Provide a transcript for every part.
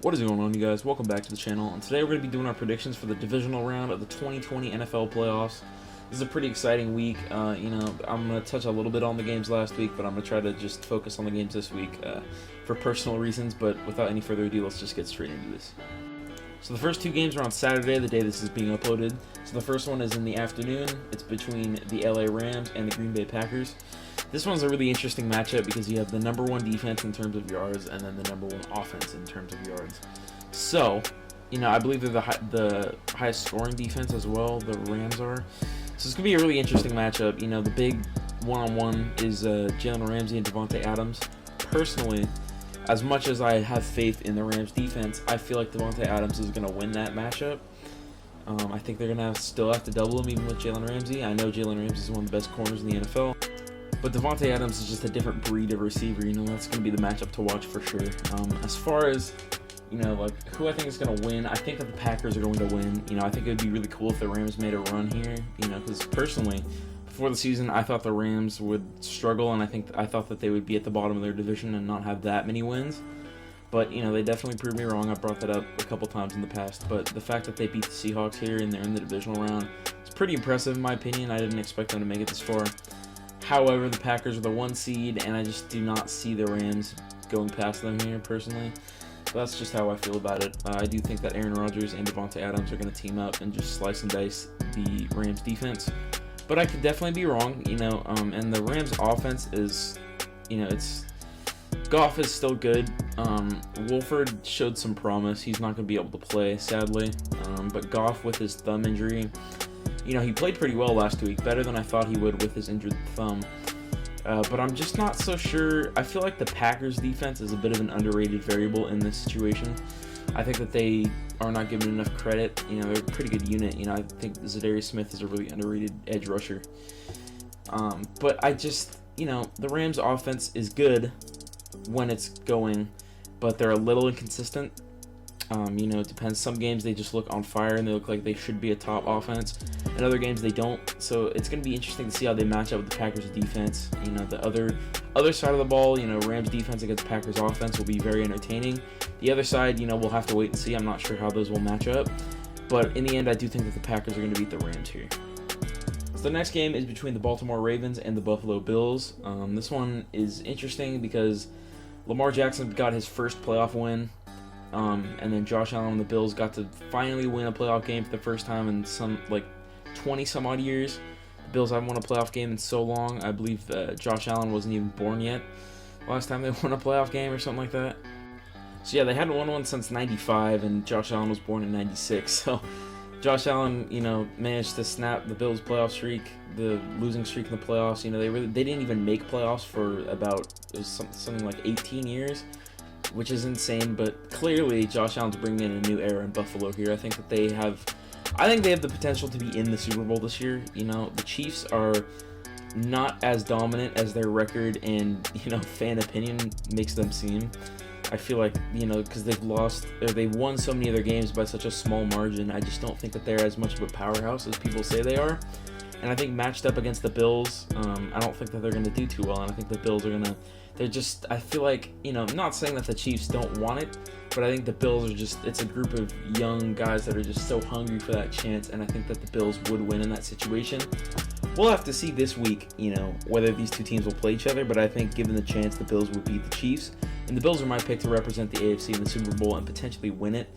What is going on, you guys? Welcome back to the channel, and today we're going to be doing our predictions for the divisional round of the 2020 NFL playoffs. This is a pretty exciting week. I'm going to touch a little bit on the games last week, but I'm going to try to just focus on the games this week for personal reasons. But without any further ado, let's just get straight into this. So the first two games are on Saturday, the day this is being uploaded. So the first one is in the afternoon. It's between the LA Rams and the Green Bay Packers. This one's a really interesting matchup because you have the number one defense in terms of yards and then the number one offense in terms of yards. So, I believe they're the highest scoring defense as well, the Rams are. So it's going to be a really interesting matchup. The big one-on-one is Jalen Ramsey and Davante Adams. Personally, as much as I have faith in the Rams defense, I feel like Davante Adams is going to win that matchup. I think they're going to still have to double him even with Jalen Ramsey. I know Jalen Ramsey is one of the best corners in the NFL. But Davante Adams is just a different breed of receiver. That's going to be the matchup to watch for sure. As far as, who I think is going to win, I think that the Packers are going to win. I think it would be really cool if the Rams made a run here. Because personally, before the season, I thought the Rams would struggle, and I thought that they would be at the bottom of their division and not have that many wins. But, they definitely proved me wrong. I brought that up a couple times in the past. But the fact that they beat the Seahawks here and they're in the divisional round, it's pretty impressive in my opinion. I didn't expect them to make it this far. However, the Packers are the one seed, and I just do not see the Rams going past them here, personally. So that's just how I feel about it. I do think that Aaron Rodgers and Davante Adams are going to team up and just slice and dice the Rams defense. But I could definitely be wrong, and the Rams offense is, Goff is still good. Wolford showed some promise. He's not going to be able to play, sadly. But Goff with his thumb injury, he played pretty well last week, better than I thought he would with his injured thumb. But I'm just not so sure. I feel like the Packers defense is a bit of an underrated variable in this situation. I think that they are not given enough credit. They're a pretty good unit. I think Zadarius Smith is a really underrated edge rusher. But I just, the Rams offense is good when it's going, but they're a little inconsistent. It depends. Some games they just look on fire and they look like they should be a top offense. In other games they don't. So it's going to be interesting to see how they match up with the Packers defense. The other side of the ball, Rams defense against Packers offense will be very entertaining. The other side, we'll have to wait and see. I'm not sure how those will match up. But in the end, I do think that the Packers are going to beat the Rams here. So the next game is between the Baltimore Ravens and the Buffalo Bills. This one is interesting because Lamar Jackson got his first playoff win. And then Josh Allen and the Bills got to finally win a playoff game for the first time in some 20 some odd years. The Bills haven't won a playoff game in so long. I believe Josh Allen wasn't even born yet last time they won a playoff game or something like that. So yeah, they hadn't won one since '95, and Josh Allen was born in '96. So Josh Allen, managed to snap the Bills' playoff streak, the losing streak in the playoffs. They didn't even make playoffs for about something like 18 years. Which is insane, but clearly Josh Allen's bringing in a new era in Buffalo here. I think they have the potential to be in the Super Bowl this year. The Chiefs are not as dominant as their record and, fan opinion makes them seem. I feel like, because they've won so many of their games by such a small margin, I just don't think that they're as much of a powerhouse as people say they are. And I think matched up against the Bills, I don't think that they're going to do too well, and I think the Bills are going to... I feel like, I'm not saying that the Chiefs don't want it, but I think the Bills are it's a group of young guys that are just so hungry for that chance, and I think that the Bills would win in that situation. We'll have to see this week, whether these two teams will play each other, but I think given the chance, the Bills would beat the Chiefs, and the Bills are my pick to represent the AFC in the Super Bowl and potentially win it.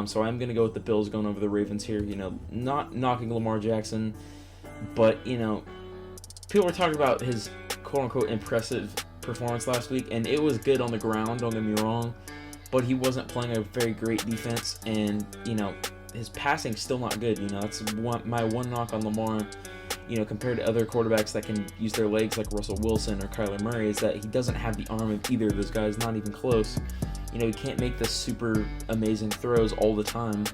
So I'm going to go with the Bills going over the Ravens here, not knocking Lamar Jackson, but, people were talking about his quote-unquote impressive performance last week, and it was good on the ground, don't get me wrong, but he wasn't playing a very great defense, and his passing's still not good. That's my one knock on Lamar, compared to other quarterbacks that can use their legs like Russell Wilson or Kyler Murray, is that he doesn't have the arm of either of those guys, not even close. He can't make the super amazing throws all the time,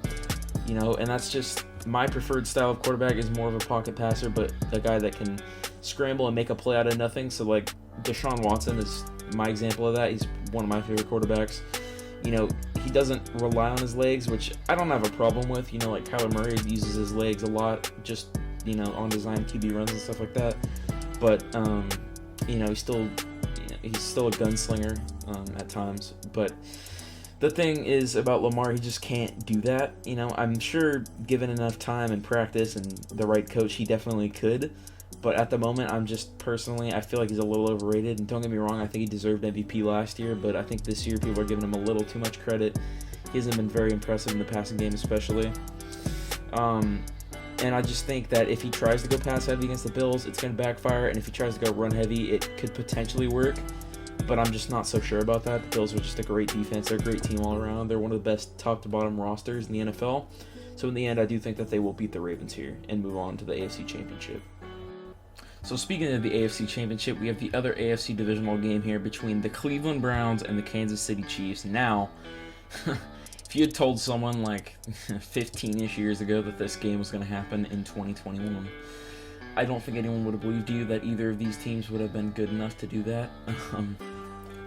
and that's just my preferred style of quarterback is more of a pocket passer, but a guy that can scramble and make a play out of nothing. So Deshaun Watson is my example of that. He's one of my favorite quarterbacks. He doesn't rely on his legs, which I don't have a problem with. Like Kyler Murray uses his legs a lot, just, on design QB runs and stuff like that. But, he's still a gunslinger at times. But The thing is about Lamar, he just can't do that. You know, I'm sure given enough time and practice and the right coach, he definitely could. But at the moment, I'm just personally, I feel like he's a little overrated. And don't get me wrong, I think he deserved MVP last year, but I think this year people are giving him a little too much credit. He hasn't been very impressive in the passing game, especially. And I just think that if he tries to go pass heavy against the Bills, it's going to backfire. And if he tries to go run heavy, it could potentially work. But I'm just not so sure about that. The Bills are just a great defense. They're a great team all around. They're one of the best top-to-bottom rosters in the NFL. So in the end, I do think that they will beat the Ravens here and move on to the AFC Championship. So speaking of the AFC Championship, we have the other AFC Divisional game here between the Cleveland Browns and the Kansas City Chiefs. Now, if you had told someone like 15-ish years ago that this game was going to happen in 2021, I don't think anyone would have believed you that either of these teams would have been good enough to do that.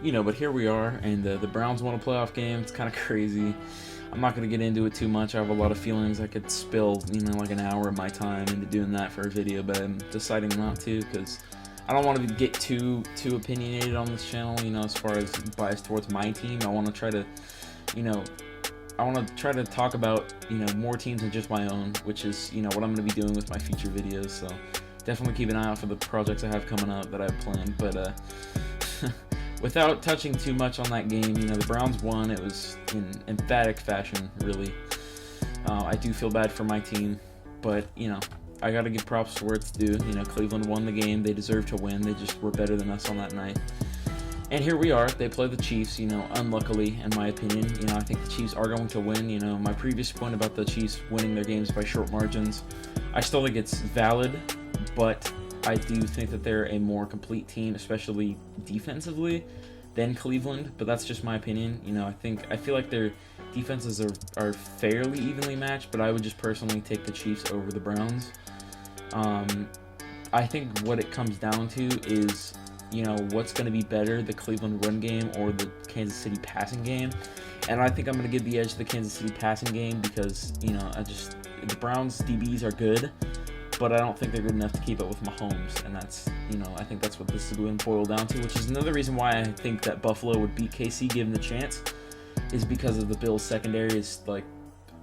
But here we are, and the Browns won a playoff game. It's kind of crazy. I'm not going to get into it too much. I have a lot of feelings. I could spill, like an hour of my time into doing that for a video, but I'm deciding not to because I don't want to get too opinionated on this channel, as far as bias towards my team. I want to try to, talk about, more teams than just my own, which is, what I'm going to be doing with my future videos. So definitely keep an eye out for the projects I have coming up that I have planned. But without touching too much on that game, the Browns won. It was in emphatic fashion, really. I do feel bad for my team, but, I got to give props to where it's due. Cleveland won the game. They deserved to win. They just were better than us on that night. And here we are. They play the Chiefs, unluckily, in my opinion. I think the Chiefs are going to win. My previous point about the Chiefs winning their games by short margins, I still think it's valid, but I do think that they're a more complete team, especially defensively, than Cleveland. But that's just my opinion. I feel like their defenses are fairly evenly matched, but I would just personally take the Chiefs over the Browns. I think what it comes down to is, what's going to be better, the Cleveland run game or the Kansas City passing game. And I think I'm going to give the edge to the Kansas City passing game because, the Browns DBs are good, but I don't think they're good enough to keep up with Mahomes. And that's, I think that's what this is going to boil down to, which is another reason why I think that Buffalo would beat KC given the chance, is because of the Bills' secondary is,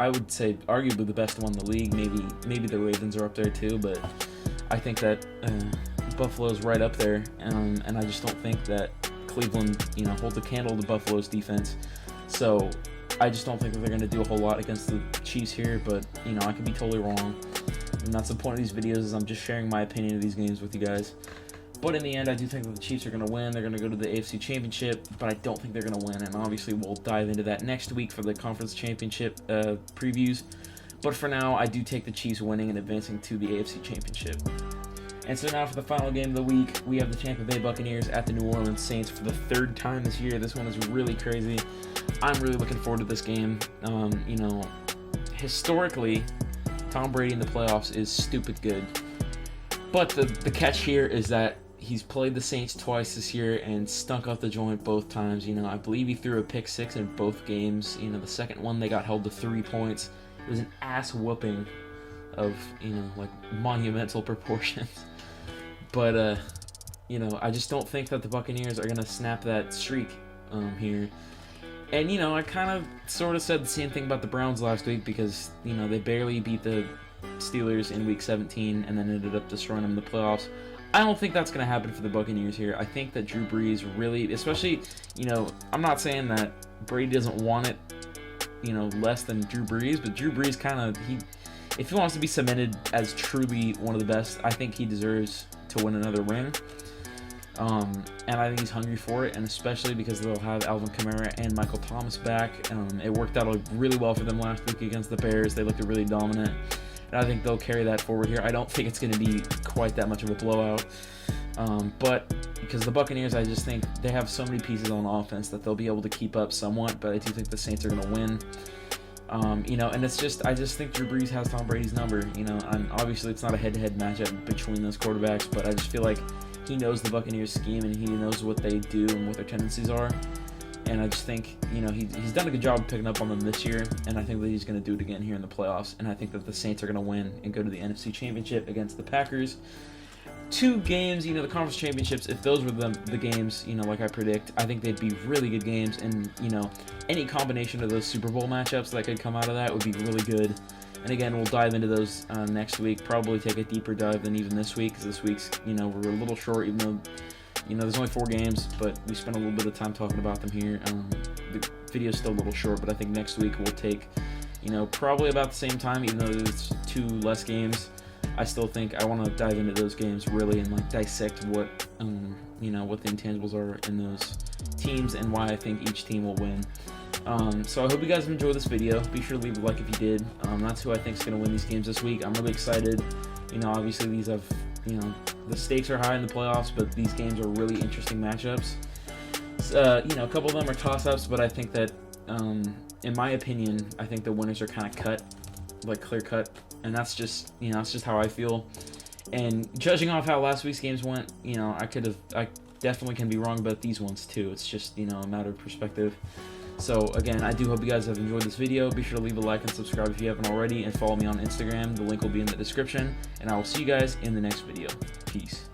I would say, arguably the best one in the league. Maybe the Ravens are up there too, but I think that Buffalo's right up there, and I just don't think that Cleveland, holds a candle to Buffalo's defense. So I just don't think that they're going to do a whole lot against the Chiefs here, but, I could be totally wrong. And that's the point of these videos, is I'm just sharing my opinion of these games with you guys. But in the end, I do think that the Chiefs are going to win. They're going to go to the AFC Championship, but I don't think they're going to win. And obviously, we'll dive into that next week for the Conference Championship previews. But for now, I do take the Chiefs winning and advancing to the AFC Championship. And so now for the final game of the week, we have the Tampa Bay Buccaneers at the New Orleans Saints for the third time this year. This one is really crazy. I'm really looking forward to this game. Historically, Tom Brady in the playoffs is stupid good. But the catch here is that he's played the Saints twice this year and stunk up the joint both times. I believe he threw a pick six in both games. The second one they got held to 3 points. It was an ass whooping of, monumental proportions. But, I just don't think that the Buccaneers are going to snap that streak here. And, I kind of sort of said the same thing about the Browns last week because, they barely beat the Steelers in Week 17 and then ended up destroying them in the playoffs. I don't think that's going to happen for the Buccaneers here. I think that Drew Brees really, especially, I'm not saying that Brady doesn't want it, less than Drew Brees, but Drew Brees if he wants to be cemented as truly one of the best, I think he deserves to win another ring. And I think he's hungry for it, and especially because they'll have Alvin Kamara and Michael Thomas back. It worked out really well for them last week against the Bears. They looked really dominant, and I think they'll carry that forward here. I don't think it's going to be quite that much of a blowout, but because the Buccaneers, I just think they have so many pieces on offense that they'll be able to keep up somewhat, but I do think the Saints are going to win. And it's just, I just think Drew Brees has Tom Brady's number, and obviously it's not a head-to-head matchup between those quarterbacks, but I just feel like he knows the Buccaneers scheme and he knows what they do and what their tendencies are, and I just think, he's done a good job of picking up on them this year, and I think that he's going to do it again here in the playoffs, and I think that the Saints are going to win and go to the NFC Championship against the Packers. two games, you know, the conference championships, if those were the games, you know, like I predict, I think they'd be really good games, and, you know, any combination of those Super Bowl matchups that could come out of that would be really good. And again, we'll dive into those next week, probably take a deeper dive than even this week, because this week's, you know, we're a little short, even though, you know, there's only 4 games, but we spent a little bit of time talking about them here. The video's still a little short, but I think next week we'll take, you know, probably about the same time, even though there's 2 less games. I still think I want to dive into those games really and like dissect what, you know, what the intangibles are in those teams and why I think each team will win. So I hope you guys enjoyed this video. Be sure to leave a like if you did. That's who I think is going to win these games this week. I'm really excited. You know, obviously these have, you know, the stakes are high in the playoffs, but these games are really interesting matchups. You know, a couple of them are toss-ups, but I think that, in my opinion, I think the winners are kind of cut, like clear cut. And that's just, you know, that's just how I feel. And judging off how last week's games went, you know, I definitely can be wrong about these ones too. It's just, you know, a matter of perspective. So again, I do hope you guys have enjoyed this video. Be sure to leave a like and subscribe if you haven't already, and follow me on Instagram. The link will be in the description, and I will see you guys in the next video. Peace.